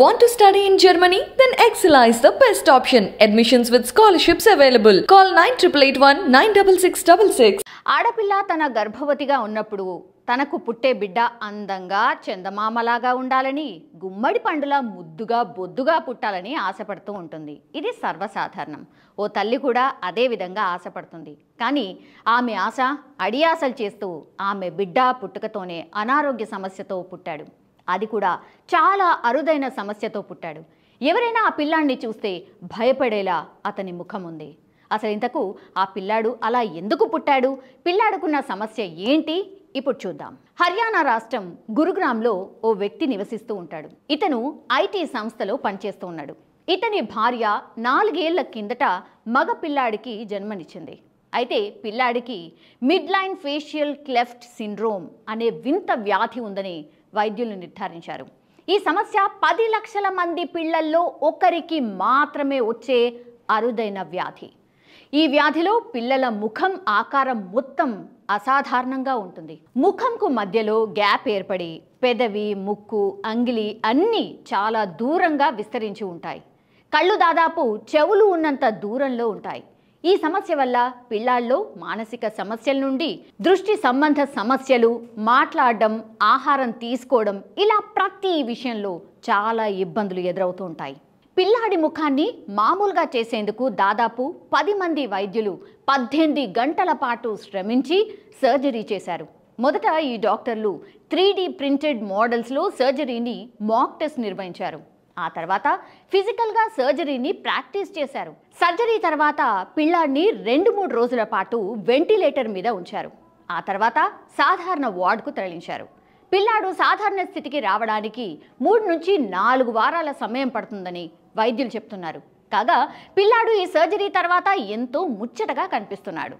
Want to study in Germany? Then Excella is the best option. Admissions with scholarships available. Call 9881 96666. ఆడపిల్ల తన గర్భవతిగా ఉన్నప్పుడు తనకు పుట్టే బిడ్డ అందంగా చందమామలాగా ఉండాలని, గుమ్మడి పండులా ముద్దుగా బొద్దుగా పుట్టాలని ఆశపడుతూ ఉంటుంది. ఇది సర్వసాధారణం. ఓ తల్లి కూడా అదే విధంగా ఆశపడుతుంది. కానీ ఆమె ఆశ అడియాసలు చేస్తూ ఆమె బిడ్డ పుట్టుకతోనే అనారోగ్య సమస్యతో పుట్టాడు. అది కూడా చాలా అరుదైన సమస్యతో పుట్టాడు. ఎవరైనా ఆ పిల్లాడిని చూస్తే భయపడేలా అతని ముఖం ఉంది. అసలు ఇంతకు ఆ పిల్లాడు అలా ఎందుకు పుట్టాడు? పిల్లాడుకున్న సమస్య ఏంటి? ఇప్పుడు చూద్దాం. హర్యానా రాష్ట్రం గురుగ్రామ్లో ఓ వ్యక్తి నివసిస్తూ ఉంటాడు. ఇతను ఐటీ సంస్థలో పనిచేస్తూ ఉన్నాడు. ఇతని భార్య 4 ఏళ్ల కిందట మగ పిల్లాడికి జన్మనిచ్చింది. అయితే పిల్లాడికి మిడ్లైన్ ఫేషియల్ క్లెఫ్ట్ సిండ్రోమ్ అనే వింత వ్యాధి ఉందని వైద్యులు నిర్ధారించారు. ఈ సమస్య 10 లక్షల మంది పిల్లల్లో ఒకరికి మాత్రమే వచ్చే అరుదైన వ్యాధి. ఈ వ్యాధిలో పిల్లల ముఖం ఆకారం మొత్తం అసాధారణంగా ఉంటుంది. ముఖంకు మధ్యలో గ్యాప్ ఏర్పడి పెదవి, ముక్కు, అంగిలి అన్నీ చాలా దూరంగా విస్తరించి ఉంటాయి. కళ్ళు దాదాపు చెవులు ఉన్నంత దూరంలో ఉంటాయి. ఈ సమస్య వల్ల పిల్లాల్లో మానసిక సమస్యల నుండి దృష్టి సంబంధ సమస్యలు, మాట్లాడడం, ఆహారం తీసుకోవడం ఇలా ప్రతి విషయంలో చాలా ఇబ్బందులు ఎదురవుతూ ఉంటాయి. పిల్లాడి ముఖాన్ని మామూలుగా చేసేందుకు దాదాపు 10 మంది వైద్యులు 18 గంటల పాటు శ్రమించి సర్జరీ చేశారు. మొదట ఈ డాక్టర్లు 3D ప్రింటెడ్ మోడల్స్లో సర్జరీని మాక్ టెస్ట్ నిర్వహించారు. ఆ తర్వాత ఫిజికల్గా సర్జరీని ప్రాక్టీస్ చేశారు. సర్జరీ తర్వాత పిల్లాడిని 2-3 రోజుల పాటు వెంటిలేటర్ మీద ఉంచారు. ఆ తర్వాత సాధారణ వార్డుకు తరలించారు. పిల్లాడు సాధారణ స్థితికి రావడానికి 3 నుంచి 4 వారాల సమయం పడుతుందని వైద్యులు చెప్తున్నారు. కాగా పిల్లాడు ఈ సర్జరీ తర్వాత ఎంతో ముచ్చటగా కనిపిస్తున్నాడు.